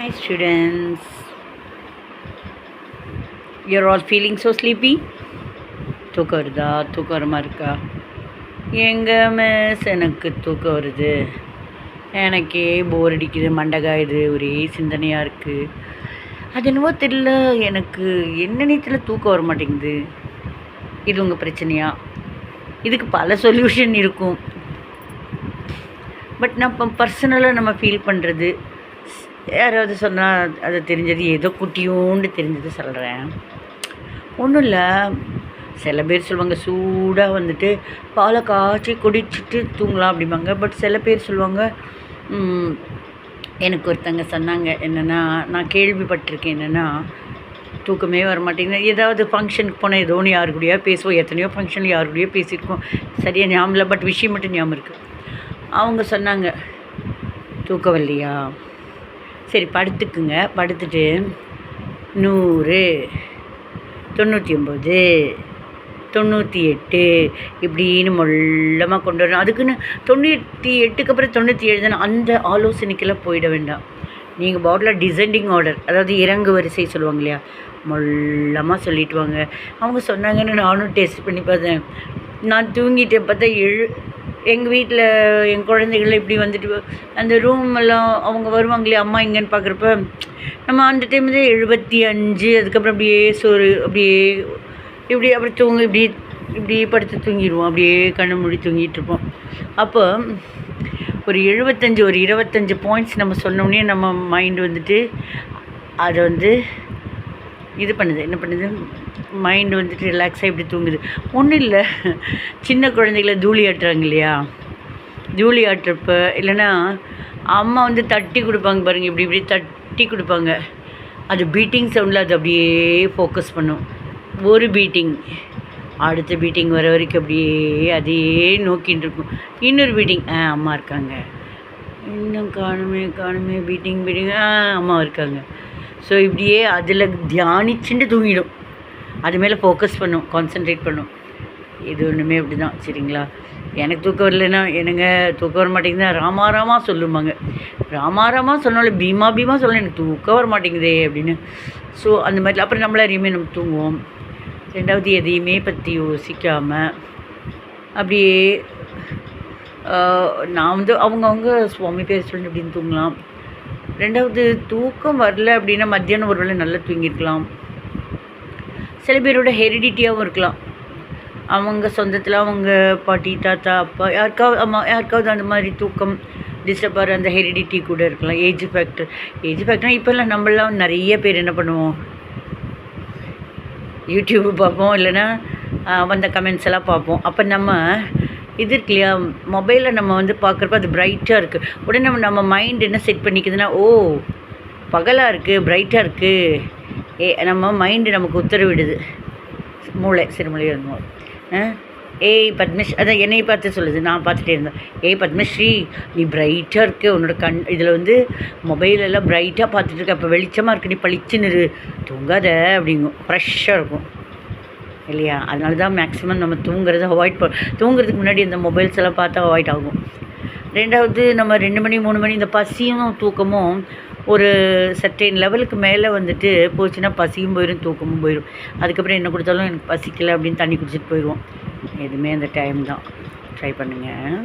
Hi students, you're all feeling so sleepy? தூக்கம் வருதா? தூக்கம் வரமா இருக்கா? எங்க மிஸ் எனக்கு தூக்கம் வருது, எனக்கே போர் அடிக்குது, மண்டை காயுது, ஒரே சிந்தனையாக இருக்குது. அது என்னவோ தெரியல, எனக்கு என்னன்னே தெரியல, தூக்கம் வர மாட்டேங்குது. இது உங்கள் பிரச்சனையா? இதுக்கு பல சொல்யூஷன் இருக்கும். பட் நம்ம பர்சனலாக நம்ம ஃபீல் பண்ணுறது, யாராவது சொன்னால் அது தெரிஞ்சது, ஏதோ குட்டியோண்டு தெரிஞ்சது சொல்கிறேன். ஒன்றும் இல்லை, சில பேர் சொல்லுவாங்க சூடாக வந்துட்டு பாலை காய்ச்சி குடிச்சிட்டு தூங்கலாம் அப்படிம்பாங்க. பட் சில பேர் சொல்லுவாங்க, எனக்கு ஒருத்தங்க சொன்னாங்க என்னென்னா, நான் கேள்விப்பட்டிருக்கேன் என்னென்னா, தூக்கமே வர மாட்டேங்குது. ஏதாவது ஃபங்க்ஷனுக்கு போனால் ஏதோ ஒன்று யாரு கூடயா பேசுவோம், எத்தனையோ ஃபங்க்ஷனில் யாரு கூடயோ பேசியிருக்கோம், சரியாக ஞாபகம் இல்லை. பட் விஷயம் மட்டும் ஞாபகம் இருக்குது. அவங்க சொன்னாங்க, தூக்கம் வரலையா, சரி படுத்துக்குங்க, படுத்துட்டு 100, 99, 98 இப்படின்னு மொல்லமாக கொண்டு வரணும். அதுக்குன்னு 98க்கு அப்புறம் 97 தானே, அந்த ஆலோசனைக்கெல்லாம் போயிட வேண்டாம். நீங்கள் பாட்டில் டிசெண்டிங் ஆர்டர், அதாவது இறங்கு வரிசை சொல்லுவாங்க இல்லையா, மொல்லமாக சொல்லிட்டு வாங்க. அவங்க சொன்னாங்கன்னு நானும் டெஸ்ட் பண்ணி பார்த்தேன். நான் தூங்கிட்டேன், பார்த்தா எங்கள் வீட்டில் என் குழந்தைகள் இப்படி வந்துட்டு அந்த ரூமெல்லாம் அவங்க வருவாங்க இல்லையா, அம்மா இங்கேன்னு பார்க்குறப்ப நம்ம அந்த டைமில் 75, அதுக்கப்புறம் அப்படியே சோறு அப்படியே இப்படி அப்படி இப்படி இப்படி படுத்து தூங்கிடுவோம், அப்படியே கண்ணு மூடி தூங்கிட்டு இருப்போம். அப்போ ஒரு 75 ஒரு 25 பாயிண்ட்ஸ் நம்ம சொன்னோடனே நம்ம மைண்டு வந்துட்டு அதை வந்து இது பண்ணுது, என்ன பண்ணுது, மைண்டு வந்துட்டு ரிலாக்ஸாக இப்படி தூங்குது. ஒன்றும் இல்லை, சின்ன குழந்தைகளை தூளி ஆட்டுறாங்க இல்லையா, தூளி ஆட்டுறப்ப இல்லைன்னா அம்மா வந்து தட்டி கொடுப்பாங்க பாருங்கள், இப்படி இப்படி தட்டி கொடுப்பாங்க. அது பீட்டிங் சவுண்டில் அது அப்படியே ஃபோக்கஸ் பண்ணும். ஒரு பீட்டிங் அடுத்த பீட்டிங் வர வரைக்கும் அப்படியே அதையே நோக்கின்னு இருக்கும். இன்னொரு பீட்டிங், அம்மா இருக்காங்க, இன்னும் காணுமே பீட்டிங் அம்மா இருக்காங்க. ஸோ இப்படியே அதில் தியானிச்சுட்டு தூங்கிடும், அது மேலே ஃபோக்கஸ் பண்ணும், கான்சன்ட்ரேட் பண்ணும். இது ஒன்றுமே அப்படி தான், சரிங்களா? எனக்கு தூக்கம் வரலைன்னா என்னங்க தூக்கம் வர மாட்டேங்குது, ராமா சொல்லுவாங்க. ராமா சொன்னாலும் பீமா சொல்லணும், எனக்கு தூக்கம் வர மாட்டேங்குதே அப்படின்னு. ஸோ அந்த மாதிரி அப்புறம் நம்மள அறியுமே நம்ம தூங்குவோம். ரெண்டாவது, எதையுமே பற்றி யோசிக்காமல் அப்படியே நான் வந்து அவங்கவுங்க சுவாமி பேர் சொல்லி அப்படின்னு தூங்கலாம். ரெண்டாவது, தூக்கம் வரல அப்படின்னா மத்தியானம் ஒரு வேளை நல்லா தூங்கியிருக்கலாம். சில பேரோட ஹெரிடிட்டியாகவும் இருக்கலாம். அவங்க சொந்தத்தில் அவங்க பாட்டி தாத்தா அப்பா யாருக்காவது அந்த மாதிரி தூக்கம் டிஸ்டர்ப் ஆகிற அந்த ஹெரிடிட்டி கூட இருக்கலாம். ஏஜ் ஃபேக்டர்னால் இப்போல்லாம் நம்மளாம் நிறைய பேர் என்ன பண்ணுவோம், யூடியூப் பார்ப்போம், இல்லைன்னா வந்த கமெண்ட்ஸ் எல்லாம் பார்ப்போம். அப்போ நம்ம இது இருக்கு இல்லையா, மொபைலில் நம்ம வந்து பார்க்குறப்ப அது பிரைட்டாக இருக்குது. உடனே நம்ம மைண்ட் என்ன செட் பண்ணிக்குதுன்னா, ஓ பகலாக இருக்குது, பிரைட்டாக இருக்குது, நம்ம மைண்டு நமக்கு உத்தரவிடுது, சிறுமொழி இருந்தோம். ஏய் பத்மஸ்ரீ, அதான் என்னை பார்த்து சொல்லுது, நான் பார்த்துட்டே இருந்தேன். ஏய் பத்மஸ்ரீ, நீ பிரைட்டாக இருக்குது, உன்னோட கண் இதில் வந்து மொபைலெல்லாம் பிரைட்டாக பார்த்துட்டு இருக்க, அப்போ வெளிச்சமாக இருக்கு, நீ பளிச்சுன்னு தூங்காத அப்படிங்கும், ஃப்ரெஷ்ஷாக இருக்கும் இல்லையா? அதனால தான் மேக்ஸிமம் நம்ம தூங்குறத தூங்குறதுக்கு முன்னாடி இந்த மொபைல்ஸ் எல்லாம் பார்த்தா அவாய்ட் ஆகும். ரெண்டாவது, நம்ம 2 மணி 3 மணி இந்த பசியும் தூக்கமும் ஒரு சர்டைன் லெவலுக்கு மேலே வந்துட்டு போச்சுன்னா பசியும் போயிடும், தூக்கமும் போயிடும். அதுக்கப்புறம் என்ன கொடுத்தாலும் எனக்கு பசிக்கலை அப்படின்னு தண்ணி குடிச்சிட்டு போயிடுவோம். எதுவுமே அந்த டைம் தான். ட்ரை பண்ணுங்கள்.